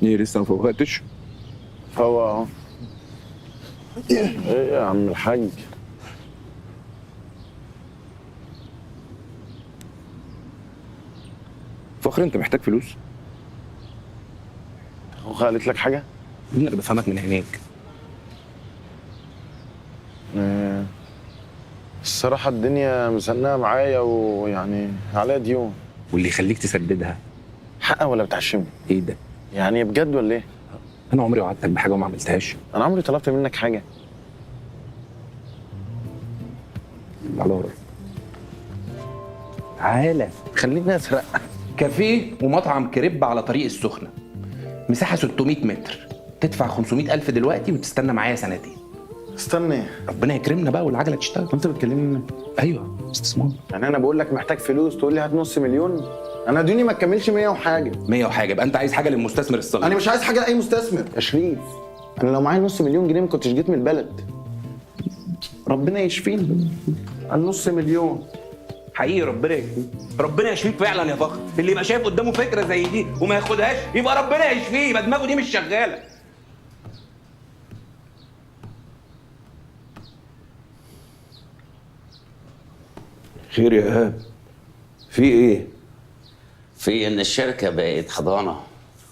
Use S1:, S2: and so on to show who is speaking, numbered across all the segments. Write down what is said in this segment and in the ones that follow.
S1: ايه لسه ما فوقتش؟
S2: فوق اهو. ايه يا عم الحاج؟
S1: فخر انت محتاج فلوس؟
S2: اخوك قالت لك حاجه؟
S1: انا بفهمك من هناك.
S2: الصراحه الدنيا مزنقه معايا ويعني عليا ديون.
S1: واللي يخليك تسددها
S2: حقه ولا بتعشمه؟
S1: ايه ده؟
S2: يعني بجد ولا ايه؟
S1: انا عمري وعدتك بحاجه وما عملتهاش.
S2: انا عمري طلبت منك حاجه.
S1: على ورا. تعالى
S2: خليني اسرق.
S1: كافيه ومطعم كريب على طريق السخنه، مساحه 600 متر، تدفع 500,000 دلوقتي وتستنى معايا سنتين.
S2: استنى،
S1: ربنا يكرمنا بقى والعجله تشتغل.
S2: انت بتكلمني؟
S1: ايوه استثمار.
S2: يعني انا بقول لك محتاج فلوس تقول لي هات نص مليون؟ انا ديوني ما تكملش 100 وحاجه.
S1: 100 وحاجه، يبقى انت عايز حاجه للمستثمر الصغير.
S2: انا مش عايز حاجه لاي مستثمر يا شريف. انا لو معايا نص مليون جنيه ما كنتش جيت من البلد. ربنا يشفيني. النص مليون
S1: حقيقي ربنا يشفيك، ربنا يشفيك فعلا يا فخر. اللي يبقى شايف قدامه فكره زي دي وما ياخدهاش يبقى ربنا يشفيه، يبقى دماغه دي مش شغاله.
S3: خير يا ايهاب؟ في ايه؟
S4: في ان الشركه بقت حضانه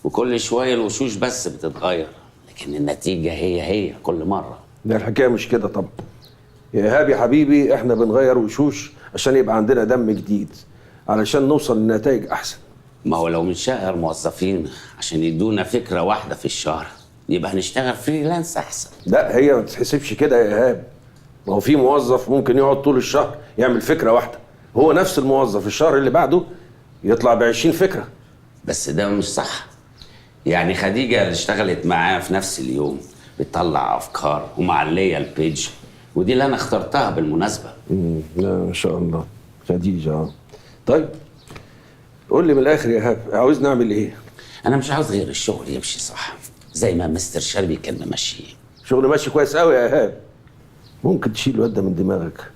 S4: وكل شويه الوشوش بس بتتغير، لكن النتيجه هي كل مره.
S3: ده الحكايه مش كده طبعا يا ايهاب يا حبيبي، احنا بنغير وشوش عشان يبقى عندنا دم جديد، علشان نوصل لنتائج احسن.
S4: ما هو لو بنشغل موظفين عشان يدونا فكره واحده في الشهر يبقى هنشتغل فريلانس احسن.
S3: لا هي ما تتحسبش كده يا ايهاب. ما هو في موظف ممكن يقعد طول الشهر يعمل فكره واحده، هو نفس الموظف الشهر اللي بعده يطلع ب20 فكره.
S4: بس ده مش صح. يعني خديجه اللي اشتغلت معاه في نفس اليوم بتطلع افكار ومعليه البيج، ودي اللي انا اخترتها بالمناسبه.
S3: لا ما شاء الله خديجه. طيب قول لي من الاخر يا ايهاب، عاوز نعمل ايه؟
S4: انا مش عاوز غير الشغل يمشي صح زي ما مستر شربي كان ممشيه.
S3: شغل ماشي كويس قوي يا ايهاب. ممكن تشيل الواد ده من دماغك.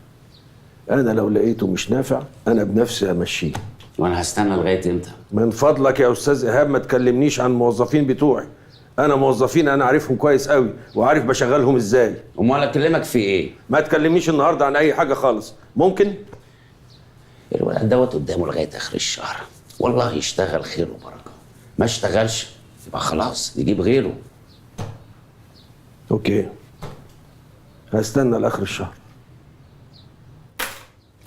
S3: انا لو لقيته مش نافع انا بنفسي همشيه.
S4: وانا هستنى لغايه امتى؟
S3: من فضلك يا استاذ ايهاب ما تكلمنيش عن الموظفين بتوعي. انا موظفين انا عارفهم كويس قوي وعارف بشغلهم ازاي.
S4: امال اكلمك في ايه؟
S3: ما تكلمنيش النهارده عن اي حاجه خالص. ممكن
S4: الولد دوت قدامه لغايه اخر الشهر، والله يشتغل خير وبركه، ما اشتغلش يبقى خلاص نجيب غيره.
S3: اوكي هستنى لاخر الشهر.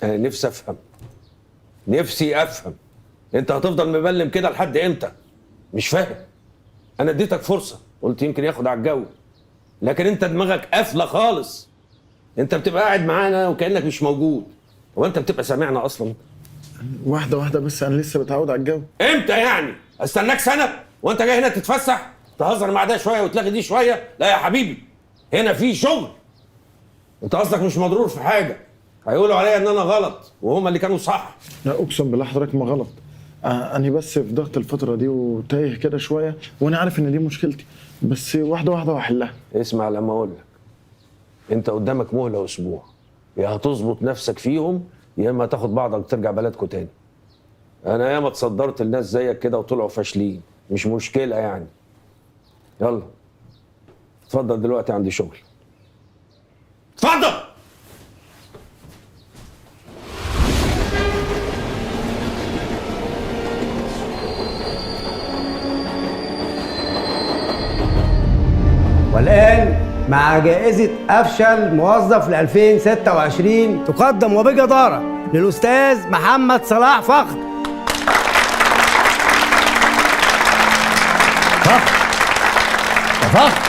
S3: انا نفسي افهم انت هتفضل مبلم كده لحد امتى؟ مش فاهم. انا اديتك فرصه قلت يمكن ياخد على الجو، لكن انت دماغك قافله خالص. انت بتبقى قاعد معانا وكانك مش موجود. هو انت بتبقى سامعنا اصلا؟
S2: واحده واحده بس، انا لسه بتعود على الجو.
S3: امتى يعني؟ استناك سنه وانت جاي هنا تتفسح تهزر مع ده شويه وتلاغي دي شويه؟ لا يا حبيبي، هنا في شغل. انت قصدك مش مضرور في حاجه. هيقولوا عليا ان انا غلط وهما اللي كانوا صح.
S2: لا اقسم بالله حضرتك ما غلط. انا بس في ضغط الفتره دي وتايه كده شويه، وانا عارف ان دي مشكلتي، بس واحده واحده وهحلها.
S3: اسمع لما اقول لك، انت قدامك مهله اسبوع، يا هتظبط نفسك فيهم يا اما تاخد بعضك وترجع بلدكوا تاني. انا ياما اتصدرت الناس زيك كده وطلعوا فاشلين، مش مشكله يعني. يلا اتفضل دلوقتي عندي شغل. اتفضل.
S5: والآن مع جائزة أفشل موظف ل 2026 تقدم وبجدارة للأستاذ محمد صلاح فخر. فخر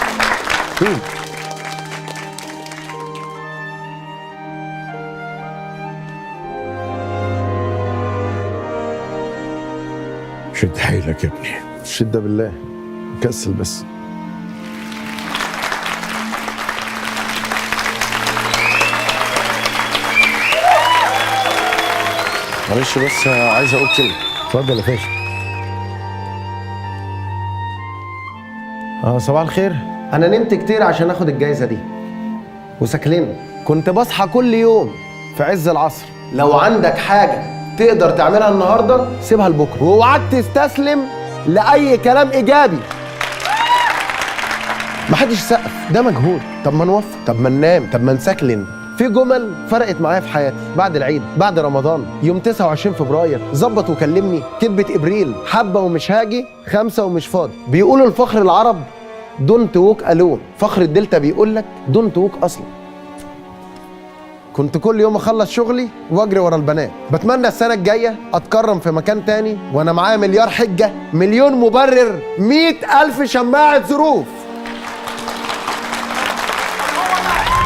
S6: شد حيلك يا ابني.
S2: شده بالله، كسل بس. معلش بس عايز اقول كلمه.
S5: اتفضل يا فاشل.
S2: صباح الخير.
S5: أنا نمت كتير عشان آخد الجايزة دي وسكلنا. كنت بصحى كل يوم في عز العصر. لو عندك حاجة تقدر تعملها النهاردة سيبها لبكرة، واوعاك تستسلم لأي كلام إيجابي محدش يسقف، ده مجهود. طب ما نوفر، طب ما ننام، طب ما نسكلن. في جمل فرقت معايا في حياتي بعد العيد، بعد رمضان، يوم 29 فبراير ظبط وكلمني، كذبة ابريل، حبه ومش هاجي، 5 ومش فاضي. بيقولوا الفخر العرب دونت ووك الون، فخر الدلتا بيقول لك دونت ووك اصلا. كنت كل يوم اخلص شغلي واجري ورا البنات. بتمنى السنه الجايه اتكرم في مكان تاني وانا معايا مليار حجه، مليون مبرر، 100,000 شماعه ظروف.